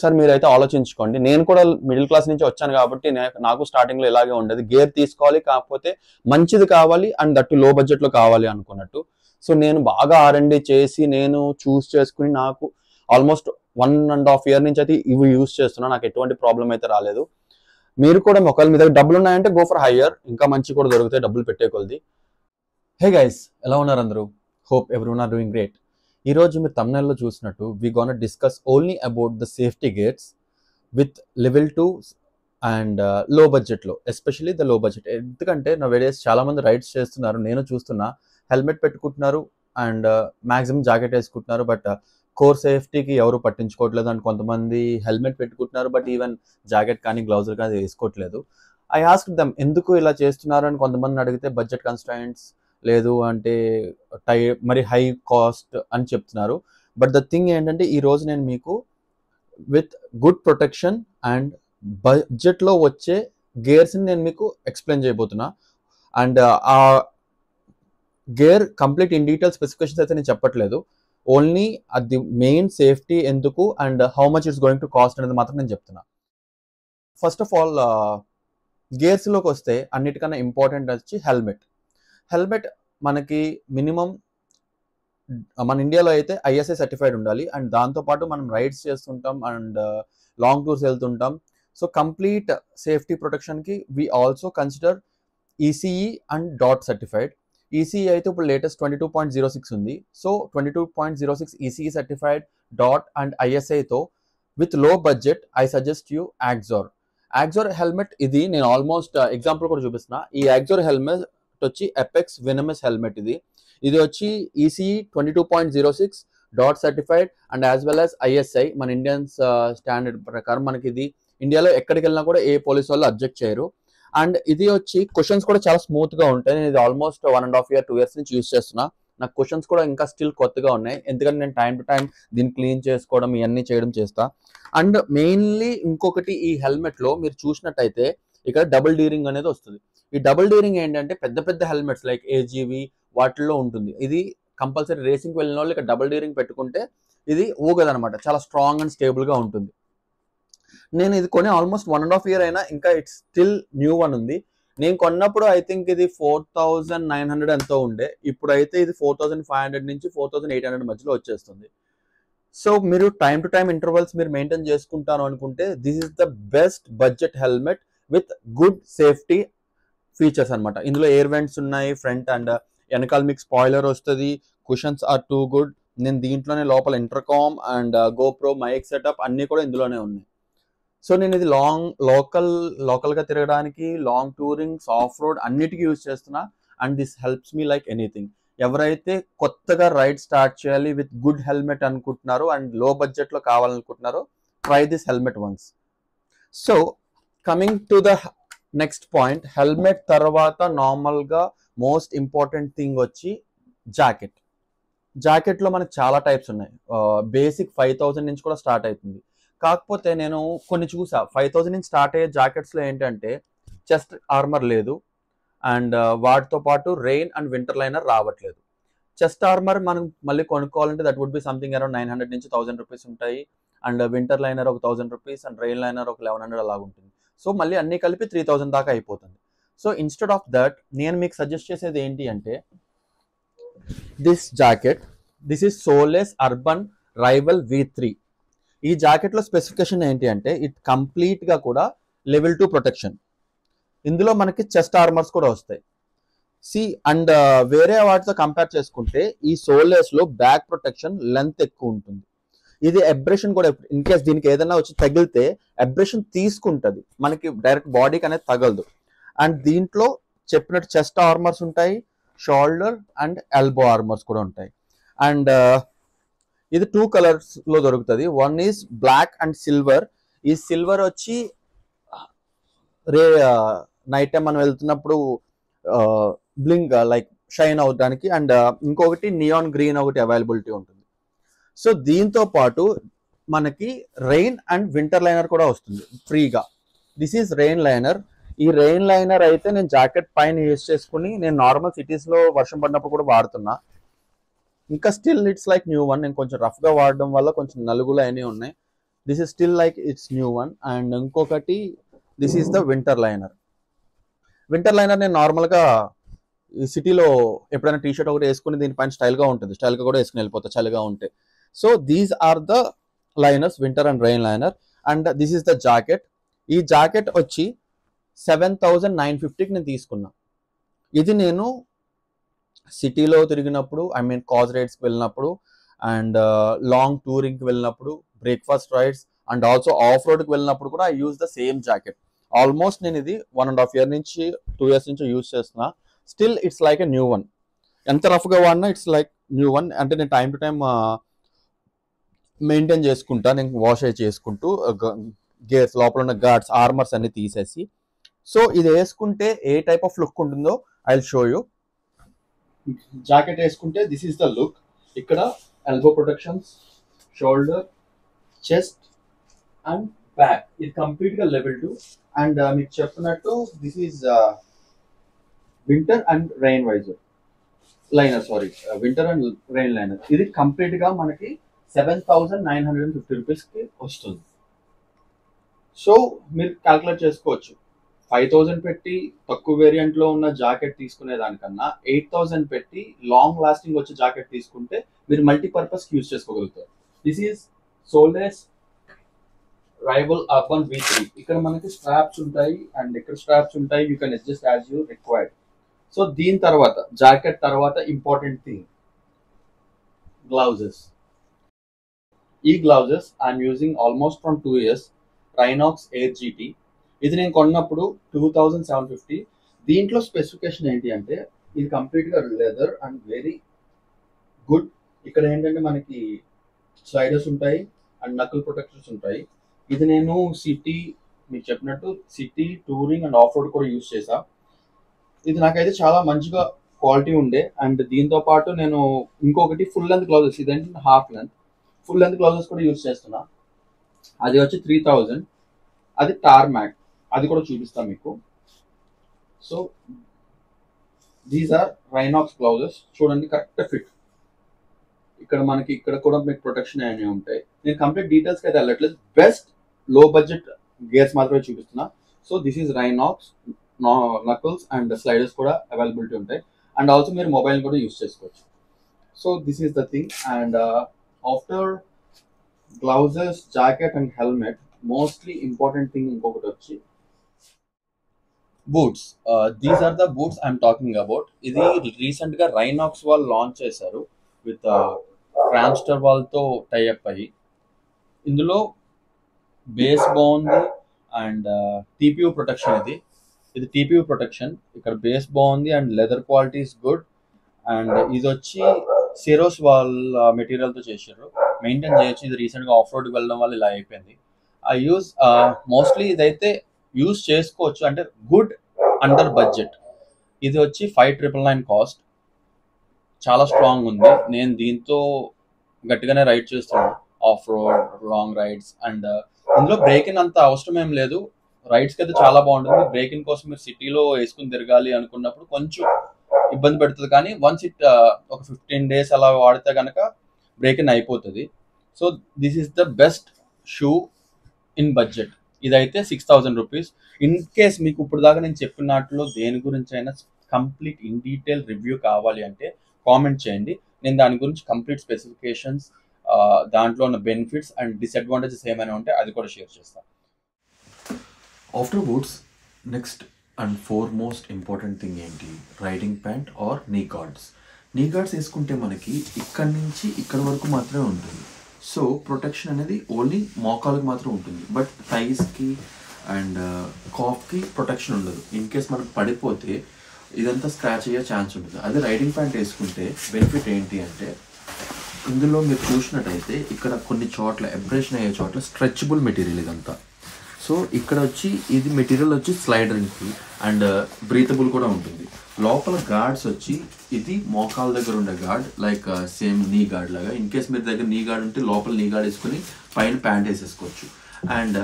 Sir మీరైతే ఆలోచించుకోండి. నేను కూడా మిడిల్ క్లాస్ నుంచి వచ్చాను కాబట్టి నాకు స్టార్టింగ్ లో ఇలాగే ఉండేది. గేర్ తీసుకోవాలి, కాకపోతే మంచిది కావాలి అండ్ దట్టు లో బడ్జెట్ లో కావాలి అనుకున్నట్టు. సో నేను బాగా R&D చేసి నేను చూస్ చేసుకుని నాకు ఆల్మోస్ట్ 1.5 year నుంచి అయితే ఇవి యూస్ చేస్తున్నా. నాకు ఎటువంటి ప్రాబ్లం అయితే రాలేదు. మీరు కూడా ఒకవేళ మీ దగ్గర డబ్బులు ఉన్నాయంటే గో ఫర్ హయ్యర్, ఇంకా మంచి కూడా దొరుకుతాయి డబ్బులు పెట్టే కొలది. హే గైస్, ఎలా ఉన్నారు అందరూ? Hope everyone are doing great. ఈ రోజు మీరు thumbnail లో చూసినట్టు we gonna discuss only about the safety gates with level 2 and low బడ్జెట్లో, ఎస్పెషల్లీ ద లో బడ్జెట్. ఎందుకంటే నా వీడియోస్ చాలా మంది రైడ్స్ చేస్తున్నారు, నేను చూస్తున్నా, హెల్మెట్ పెట్టుకుంటున్నారు అండ్ మ్యాక్సిమం జాకెట్ వేసుకుంటున్నారు, బట్ కోర్ సేఫ్టీకి ఎవరు పట్టించుకోవట్లేదు. అండ్ కొంతమంది హెల్మెట్ పెట్టుకుంటున్నారు బట్ ఈవెన్ జాకెట్ కానీ గ్లౌజులు కానీ వేసుకోవట్లేదు. ఐ ఆస్క్ దమ్ ఎందుకు ఇలా చేస్తున్నారు అని కొంతమందిని అడిగితే బడ్జెట్ కన్స్ట్రైంట్స్ లేదు అంటే మరి హై కాస్ట్ అని చెప్తున్నారు. బట్ ద థింగ్ ఏంటంటే ఈ రోజు నేను మీకు విత్ గుడ్ ప్రొటెక్షన్ అండ్ బడ్జెట్లో వచ్చే గేర్స్ని నేను మీకు ఎక్స్ప్లెయిన్ చేయబోతున్నా. అండ్ ఆ gear complete in detail specifications అయితే నేను చెప్పట్లేదు, ఓన్లీ అది మెయిన్ సేఫ్టీ ఎందుకు and how much it's going to cost అనేది మాత్రం నేను చెప్తున్నా. ఫస్ట్ ఆఫ్ ఆల్ గేర్స్లోకి వస్తే అన్నిటికన్నా ఇంపార్టెంట్ వచ్చి హెల్మెట్. హెల్మెట్ మనకి మినిమం మన ఇండియాలో అయితే ISI సర్టిఫైడ్ ఉండాలి. అండ్ దాంతోపాటు మనం రైడ్స్ చేస్తుంటాం అండ్ లాంగ్ టూర్స్ వెళ్తుంటాం. సో కంప్లీట్ సేఫ్టీ ప్రొటెక్షన్కి we also consider ECE and DOT certified. ECE అయితే ఇప్పుడు లేటెస్ట్ 22.06 ఉంది. So 22.06 ECE certified DOT and ISIతో with low budget I suggest you Axor. Axor helmet ఇది నేను ఆల్మోస్ట్ ఎగ్జాంపుల్ కూడా చూపిస్తున్నా. ఈ యాక్జోర్ హెల్మెట్ వచ్చి ఎపెక్స్ వెనమస్ హెల్మెట్. ఇది వచ్చి ECE 22.06 DOT certified and as well as ISI. మన ఇండియన్స్ స్టాండర్డ్ ప్రకారం మనకి ఇది ఇండియాలో ఎక్కడికి వెళ్ళినా కూడా ఏ పోలీస్ వాళ్ళు అబ్జెక్ట్ చేయరు. అండ్ ఇది వచ్చి క్వశ్చన్స్ కూడా చాలా స్మూత్ గా ఉంటాయి. నేను ఇది ఆల్మోస్ట్ 1.5 year 2 years నుంచి యూస్ చేస్తున్నా. నాకు క్వశ్చన్స్ కూడా ఇంకా స్టిల్ కొత్తగా ఉన్నాయి, ఎందుకంటే నేను టైం టు టైం దీన్ని క్లీన్ చేసుకోవడం ఇవన్నీ చేయడం చేస్తా. అండ్ మెయిన్లీ ఇంకొకటి, ఈ హెల్మెట్ లో మీరు చూసినట్టయితే ఇక్కడ డబుల్ డీరింగ్ అనేది వస్తుంది. ఈ డబుల్ డీరింగ్ ఏంటంటే పెద్ద పెద్ద హెల్మెట్స్ లైక్ AGV వాటిల్లో ఉంటుంది. ఇది కంపల్సరీ రేసింగ్కి వెళ్ళిన వాళ్ళు ఇక్కడ డబుల్ డీరింగ్ పెట్టుకుంటే ఇది ఊగదనమాట, చాలా స్ట్రాంగ్ అండ్ స్టేబుల్ గా ఉంటుంది. నేను ఇది కొని ఆల్మోస్ట్ 1.5 year అయినా ఇంకా ఇట్స్ స్టిల్ న్యూ వన్ ఉంది. నేను కొన్నప్పుడు ఐ థింక్ ఇది 4,900 ఎంతో ఉండే, ఇప్పుడు అయితే ఇది 4,500 నుంచి 4,800 మధ్యలో వచ్చేస్తుంది. సో మీరు టైం టు టైం ఇంటర్వల్స్ మీరు మెయింటైన్ చేసుకుంటాను అనుకుంటే this is the best budget helmet with good safety features అనమాట. ఇందులో ఎయిర్ వెంట్స్ ఉన్నాయి, ఫ్రంట్ అండ్ వెనకాల మీకు స్పాయిలర్ వస్తుంది, కుషన్స్ ఆర్ టూ గుడ్. నేను దీంట్లోనే లోపల intercom and GoPro mic setup అన్నీ కూడా ఇందులోనే ఉన్నాయి. సో నేను ఇది లోకల్గా తిరగడానికి, లాంగ్ టూరింగ్స్, ఆఫ్ రోడ్ అన్నిటికీ యూజ్ చేస్తున్నా. And this helps me like anything. ఎవరైతే కొత్తగా రైడ్ స్టార్ట్ చేయాలి విత్ గుడ్ హెల్మెట్ అనుకుంటున్నారో అండ్ లో బడ్జెట్లో కావాలనుకుంటున్నారో try this helmet once. So coming to the next point, helmet తర్వాత నార్మల్గా మోస్ట్ ఇంపార్టెంట్ థింగ్ వచ్చి జాకెట్. జాకెట్లో మనకు చాలా టైప్స్ ఉన్నాయి. బేసిక్ 5,000 నుంచి కూడా స్టార్ట్ అవుతుంది. కాకపోతే నేను కొన్ని చూసా 5,000 నుంచి స్టార్ట్ అయ్యే జాకెట్స్లో ఏంటంటే చెస్ట్ ఆర్మర్ లేదు అండ్ వాటితో పాటు రెయిన్ అండ్ వింటర్ లైనర్ రావట్లేదు. చెస్ట్ ఆర్మర్ మనం మళ్ళీ కొనుక్కోవాలంటే that would be something around 900 నుంచి 1,000 రూపీస్ ఉంటాయి. అండ్ వింటర్ లైనర్ ఒక 1,000 రూపీస్ అండ్ రెయిన్ లైనర్ ఒక 1,100 అలాగ ఉంటుంది. సో మళ్ళీ అన్ని కలిపి 3,000 దాకా అయిపోతుంది. సో ఇన్స్టెడ్ ఆఫ్ దట్ నేను మీకు సజెస్ట్ చేసేది ఏంటి అంటే this jacket. This is Solace urban rival V3. ఈ జాకెట్లో స్పెసిఫికేషన్ ఏంటి అంటే ఇట్ కంప్లీట్గా కూడా లెవెల్ 2 ప్రొటెక్షన్. ఇందులో మనకి చెస్ట్ ఆర్మర్స్ కూడా వస్తాయి. అండ్ వేరే వాటితో కంపేర్ చేసుకుంటే ఈ సోలెస్లో బ్యాక్ ప్రొటెక్షన్ లెంత్ ఎక్కువ ఉంటుంది. ఇది అబ్రేషన్ కూడా ఇన్ కేస్ దీనికి ఏదైనా వచ్చి తగిలితే అబ్రేషన్ తీసుకుంటుంది, మనకి డైరెక్ట్ బాడీకి అనేది తగలదు. అండ్ దీంట్లో చెప్పినట్టు చెస్ట్ ఆర్మర్స్ ఉంటాయి, షోల్డర్ అండ్ ఎల్బో ఆర్మర్స్ కూడా ఉంటాయి. అండ్ ఇది 2 కలర్స్ లో దొరుకుతుంది. One is black and silver. ఈ సిల్వర్ వచ్చి నైట్ టైం మనం వెళ్తున్నప్పుడు బ్లింక్ లైక్ షైన్ అవడానికి. అండ్ ఇంకొకటి నియాన్ గ్రీన్ ఒకటి అవైలబిలిటీ ఉంటుంది. సో దీంతో పాటు మనకి రెయిన్ అండ్ వింటర్ లైనర్ కూడా వస్తుంది ఫ్రీగా. This is rain liner. ఈ రెయిన్ లైనర్ అయితే నేను జాకెట్ పైన యూజ్ చేసుకుని నేను నార్మల్ సిటీస్లో వర్షం పడినప్పుడు కూడా వాడుతున్నా. ఇంకా still it's like new one. నేను కొంచెం రఫ్గా వాడడం వల్ల కొంచెం నలుగులు అయినవి ఉన్నాయి. This is still like it's new one. And ఇంకొకటి this is the winter liner. Winter liner నేను నార్మల్గా ఈ సిటీలో ఎప్పుడైనా టీ షర్ట్ ఒకటి వేసుకుని దీనిపైన స్టైల్గా ఉంటుంది, స్టైల్గా కూడా వేసుకుని వెళ్ళిపోతా చలిగా ఉంటే. So these are the liners, winter and rain liner. And this is the jacket. ఈ జాకెట్ వచ్చి 7,950కి నేను తీసుకున్నా. ఇది నేను సిటీలో తిరిగినప్పుడు, ఐ మీన్ కాజ్ రైడ్స్కి వెళ్ళినప్పుడు, అండ్ లాంగ్ టూరింగ్కి వెళ్ళినప్పుడు, breakfast rides, and also of రోడ్కి వెళ్ళినప్పుడు కూడా I use the same jacket. Almost నేను ఇది 1.5 year నుంచి 2 years నుంచి యూజ్ చేస్తున్నా. Still it's like a new one. ఎంత రఫ్గా వాడినా ఇట్స్ లైక్ న్యూ వన్. అంటే నేను టైం టు టైం మెయింటైన్ చేసుకుంటా, నేను వాష్ అయి చేసుకుంటూ గేర్స్ లోపల ఉన్న గార్డ్స్ ఆర్మర్స్ అన్ని తీసేసి. సో ఇది వేసుకుంటే ఏ టైప్ ఆఫ్ లుక్ ఉంటుందో I will show you. Jacket వేసుకుంటే దిస్ ఈస్ ద లుక్. ఇక్కడ elbow protections, shoulder, chest and back, ఇది కంప్లీట్ గా లెవెల్ 2. అండ్ మీకు చెప్పినట్టు this is winter and rain visor liner, sorry winter and rain liner. ఇది complete గా మనకి 7,950 రూపీస్కి వస్తుంది. సో మీరు క్యాల్కులేట్ చేసుకోవచ్చు, 5,000 పెట్టి తక్కువ వేరియంట్ లో ఉన్న జాకెట్ తీసుకునే దానికన్నా 8,000 పెట్టి లాంగ్ లాస్టింగ్ వచ్చే జాకెట్ తీసుకుంటే మీరు మల్టీపర్పస్ యూజ్ చేసుకోగలుగుతారు. This is Solace rival urban V3. ఇక్కడ మనకి స్ట్రాప్స్ ఉంటాయి అండ్ ఇక్కడ స్ట్రాప్స్ ఉంటాయి, you can adjust as you required. So దీని తర్వాత జాకెట్ తర్వాత ఇంపార్టెంట్ థింగ్ గ్లౌజెస్. ఈ gloves I'm using almost from 2 years, Rynox air GT. ఇది నేను కొన్నప్పుడు 2,750. దీంట్లో స్పెసిఫికేషన్ ఏంటి అంటే ఇది కంప్లీట్ గా లెదర్ అండ్ వెరీ గుడ్. ఇక్కడ ఏంటంటే మనకి స్లైడర్స్ ఉంటాయి అండ్ నకిల్ ప్రొటెక్షన్స్ ఉంటాయి. ఇది నేను సిటీ, మీకు చెప్పినట్టు city, touring and of road కూడా యూజ్ చేసా. ఇది నాకైతే చాలా మంచిగా క్వాలిటీ ఉండే. అండ్ దీంతో పాటు నేను ఇంకొకటి ఫుల్ లెంత్ గ్లౌజెస్, ఇదేంటి half length, full length gloves కూడా యూజ్ చేస్తున్నా. అది వచ్చి 3,000. అది టార్మాక్, అది కూడా చూపిస్తాను మీకు. So these are Rynox gloves. చూడండి కరెక్ట్ ఫిట్. ఇక్కడ మనకి ఇక్కడ కూడా మీకు ప్రొటెక్షన్ అనేవి ఉంటాయి. నేను కంప్లీట్ డీటెయిల్స్కి అయితే వెళ్ళట్లేదు, బెస్ట్ లో బడ్జెట్ గేర్స్ మాత్రమే చూపిస్తున్నా. So this is Rynox, knuckles and sliders కూడా అవైలబిలిటీ ఉంటాయి. అండ్ ఆల్సో మీరు మొబైల్ కూడా యూజ్ చేసుకోవచ్చు. So this is the thing. And after gloves, jacket and helmet, mostly important thing ఇంకొకటి వచ్చి boots. These are the boots I'm talking about. ఇది recent గా రైనాక్స్ వాళ్ళు లాంచ్ చేశారు విత్ క్రామ్స్టర్ వాళ్ళతో టైఅప్ అయ్యి. ఇందులో బేస్ బాగుంది అండ్ TPU ప్రొటెక్షన్. ఇది TPU ప్రొటెక్షన్. ఇక్కడ బేస్ బాగుంది and leather quality is good. And ఇది వచ్చి సిరోస్ వాళ్ళ మెటీరియల్తో చేశారు, మెయింటైన్ చేయొచ్చు. ఇది రీసెంట్గా ఆఫ్ రోడ్కి వెళ్ళడం వల్ల ఇలా అయిపోయింది. ఐ యూజ్ మోస్ట్లీ ఇదైతే యూజ్ చేసుకోవచ్చు, అంటే గుడ్ అండర్ బడ్జెట్. ఇది వచ్చి 5,999 కాస్ట్. చాలా స్ట్రాంగ్ ఉంది. నేను దీంతో గట్టిగానే రైడ్ చేస్తున్నాను of road, long rides. And ఇందులో బ్రేకింగ్ అంత అవసరం ఏం లేదు, రైడ్స్కి అయితే చాలా బాగుంటుంది. బ్రేకింగ్ కోసం మీరు సిటీలో వేసుకుని తిరగాలి అనుకున్నప్పుడు కొంచెం ఇబ్బంది పెడుతుంది, కానీ వన్స్ ఇట్ ఒక 15 days అలా వాడితే కనుక బ్రేకింగ్ అయిపోతుంది. So this is the best shoe in budget. ఇదైతే 6,000 రూపీస్. ఇన్ కేస్ మీకు ఇప్పుడు దాకా నేను చెప్పినట్లు దేని గురించి అయినా కంప్లీట్ ఇన్ డీటెయిల్ రివ్యూ కావాలి అంటే కామెంట్ చేయండి. నేను దాని గురించి కంప్లీట్ స్పెసిఫికేషన్స్, దాంట్లో ఉన్న బెనిఫిట్స్ అండ్ డిసడ్వాంటేజెస్ ఏమైనా ఉంటే అది కూడా షేర్ చేస్తాను. After boots next and foremost important thing ఏంటి, riding pant or knee guards. Knee guards వేసుకుంటే మనకి ఇక్కడి నుంచి ఇక్కడ వరకు మాత్రమే ఉంటుంది. సో ప్రొటెక్షన్ అనేది ఓన్లీ మోకాలకు మాత్రం ఉంటుంది, బట్ థైస్కి అండ్ కాఫ్కి ప్రొటెక్షన్ ఉండదు. ఇన్ కేస్ మనకు పడిపోతే ఇదంతా స్క్రాచ్ అయ్యే ఛాన్స్ ఉంటుంది. అదే రైడింగ్ ప్యాంట్ వేసుకుంటే బెనిఫిట్ ఏంటి అంటే, ఇందులో మీరు చూసినట్టయితే ఇక్కడ కొన్ని చోట్ల ఎబ్రేషన్ అయ్యే చోట్ల స్ట్రెచబుల్ మెటీరియల్ ఇదంతా. సో ఇక్కడ వచ్చి ఇది మెటీరియల్ వచ్చి స్లైడర్కి అండ్ బ్రీతబుల్ కూడా ఉంటుంది. లోపల గార్డ్స్ వచ్చి ఇది మోకాల దగ్గర ఉండే గార్డ్, లైక్ సేమ్ నీ గార్డ్ లాగా. ఇన్ కేస్ మీరు దగ్గర నీ గార్డ్ ఉంటే లోపల నీ గార్డ్ వేసుకొని పైన ప్యాంట్ వేసేసుకోవచ్చు. And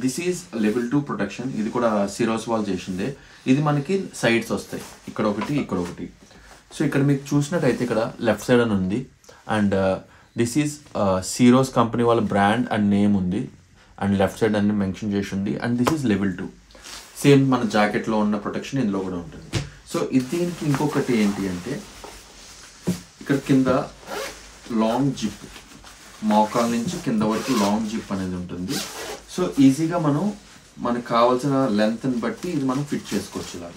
this is level 2 protection. ఇది కూడా సిరోస్ వాల్ చేసిందే. ఇది మనకి సైడ్స్ వస్తాయి, ఇక్కడ ఒకటి ఇక్కడ ఒకటి. సో ఇక్కడ మీకు చూసినట్టయితే ఇక్కడ లెఫ్ట్ సైడ్ అని ఉంది. అండ్ దిస్ ఈజ్ సిరోస్ కంపెనీ వాళ్ళ బ్రాండ్ అండ్ నేమ్ ఉంది. అండ్ లెఫ్ట్ సైడ్ అన్ని మెన్షన్ చేసి ఉంది. And this is level 2. Same మన జాకెట్లో ఉన్న ప్రొటెక్షన్ ఇందులో కూడా ఉంటుంది. సో దీనికి ఇంకొకటి ఏంటి అంటే ఇక్కడ కింద లాంగ్ జిప్, మోకాల నుంచి కింద వరకు లాంగ్ జిప్ అనేది ఉంటుంది. సో ఈజీగా మనకు కావాల్సిన లెంత్ని బట్టి ఇది మనం ఫిట్ చేసుకోవచ్చు, ఇలా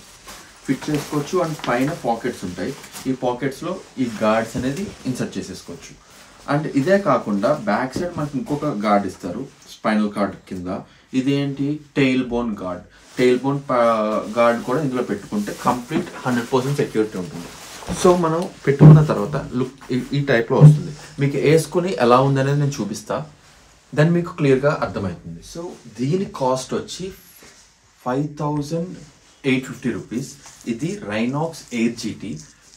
ఫిట్ చేసుకోవచ్చు. అండ్ పైన పాకెట్స్ ఉంటాయి, ఈ పాకెట్స్లో ఈ గార్డ్స్ అనేది ఇన్సర్ట్ చేసేసుకోవచ్చు. అండ్ ఇదే కాకుండా బ్యాక్ సైడ్ మనకి ఇంకొక గార్డ్ ఇస్తారు స్పైనల్ కార్డ్ కింద. ఇదేంటి, tail bone guard. Tail bone guard కూడా ఇందులో పెట్టుకుంటే కంప్లీట్ 100% సెక్యూరిటీ ఉంటుంది. సో మనం పెట్టుకున్న తర్వాత లుక్ ఈ టైప్లో వస్తుంది. మీకు వేసుకుని ఎలా ఉందనేది నేను చూపిస్తా, దాన్ని మీకు క్లియర్గా అర్థమవుతుంది. సో దీని కాస్ట్ వచ్చి 5850 రూపీస్. ఇది రైనాక్స్ ఎయిర్ జీటీ.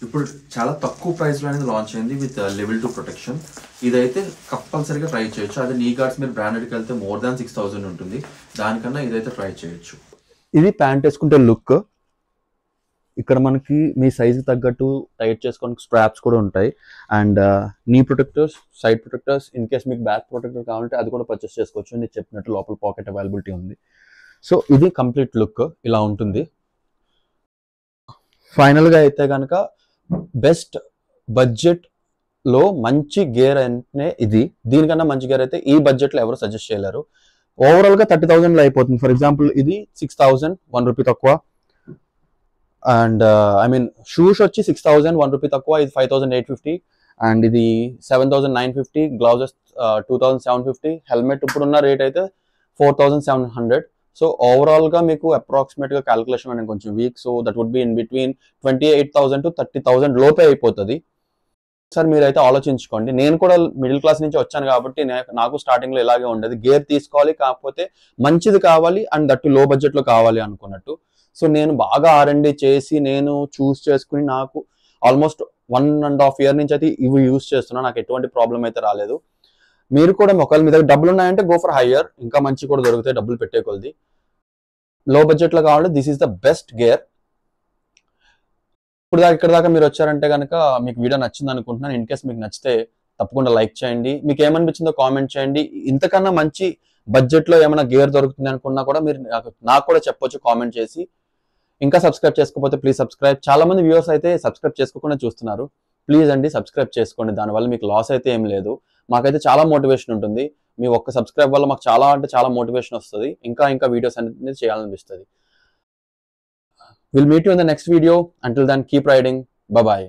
ఇప్పుడు చాలా తక్కువ ప్రైస్లో అనేది లాంచ్ అయింది విత్ లెవెల్ 2 ప్రొటెక్షన్. ఇదైతే కంపల్సరీగా ట్రై చేయొచ్చు. అదే నీ గార్డ్స్ మీరు బ్రాండెడ్కి వెళ్తే మోర్ దాన్ 6000 ఉంటుంది, దానికన్నా ఇదైతే ట్రై చేయొచ్చు. ఇది ప్యాంట్ వేసుకుంటే లుక్. ఇక్కడ మనకి మీ సైజు తగ్గట్టు టైట్ చేసుకోవడానికి స్ట్రాప్స్ కూడా ఉంటాయి. అండ్ నీ protectors, side protectors, in case మీకు బ్యాక్ ప్రొటెక్టర్ కావాలంటే అది కూడా పర్చేస్ చేసుకోవచ్చు. నేను చెప్పినట్టు లోపల పాకెట్ అవైలబిలిటీ ఉంది. సో ఇది కంప్లీట్ లుక్ ఇలా ఉంటుంది. ఫైనల్గా అయితే కనుక బెస్ట్ బడ్జెట్లో మంచి గేర్ అంటే ఇది. దీనికన్నా మంచి గేర్ అయితే ఈ బడ్జెట్లో ఎవరు సజెస్ట్ చేయలేరు. ఓవరాల్గా 30,000లో అయిపోతుంది. ఫర్ ఎగ్జాంపుల్ ఇది 6,000, 1 రూపీ తక్కువ. అండ్ ఐ మీన్ షూస్ వచ్చి 6,000, 1 రూపీ తక్కువ. ఇది 5,850. అండ్ ఇది 7,950. గ్లౌజెస్ 2,750. హెల్మెట్ ఇప్పుడున్న రేట్ అయితే 4,700. సో ఓవరాల్గా మీకు అప్రాక్సిమేట్గా క్యాలిక్యులేషన్ అనేది కొంచెం weak. So that would be in between 28,000 to 30,000 లోపే అయిపోతుంది. సార్ మీరైతే ఆలోచించుకోండి. నేను కూడా మిడిల్ క్లాస్ నుంచి వచ్చాను కాబట్టి నాకు స్టార్టింగ్లో ఇలాగే ఉండేది. గేర్ తీసుకోవాలి, కాకపోతే మంచిది కావాలి అండ్ దట్టు లో బడ్జెట్లో కావాలి అనుకున్నట్టు. సో నేను బాగా R&D చేసి నేను చూస్ చేసుకుని నాకు ఆల్మోస్ట్ 1.5 year నుంచి అయితే ఇవి యూస్ చేస్తున్నాను. నాకు ఎటువంటి ప్రాబ్లం అయితే రాలేదు. మీరు కూడా ఒకవేళ మీ దగ్గర డబ్బులు ఉన్నాయంటే గో ఫర్ హయ్యర్, ఇంకా మంచి కూడా దొరుకుతాయి డబ్బులు పెట్టే కొలది. లో బడ్జెట్లో కావాలంటే this is the best gear. ఇప్పుడు ఇక్కడ దాకా మీరు వచ్చారంటే కనుక మీకు వీడియో నచ్చింది అనుకుంటున్నాను. ఇన్ కేస్ మీకు నచ్చితే తప్పకుండా లైక్ చేయండి. మీకు ఏమనిపించిందో కామెంట్ చేయండి. ఇంతకన్నా మంచి బడ్జెట్లో ఏమైనా గేర్ దొరుకుతుంది అనుకున్నా కూడా మీరు నాకు కూడా చెప్పొచ్చు కామెంట్ చేసి. ఇంకా సబ్స్క్రైబ్ చేసుకోకపోతే ప్లీజ్ సబ్స్క్రైబ్. చాలా మంది వ్యూవర్స్ అయితే సబ్స్క్రైబ్ చేసుకోకుండా చూస్తున్నారు. ప్లీజ్ అండి సబ్స్క్రైబ్ చేసుకోండి. దానివల్ల మీకు లాస్ అయితే ఏం లేదు, మాకైతే చాలా మోటివేషన్ ఉంటుంది. మీ ఒక్క సబ్స్క్రైబ్ వల్ల మాకు చాలా అంటే చాలా మోటివేషన్ వస్తుంది. ఇంకా వీడియోస్ అనేది చేయాలనిపిస్తుంది. We'll meet you in the next video. Until then, keep riding. Bye-bye.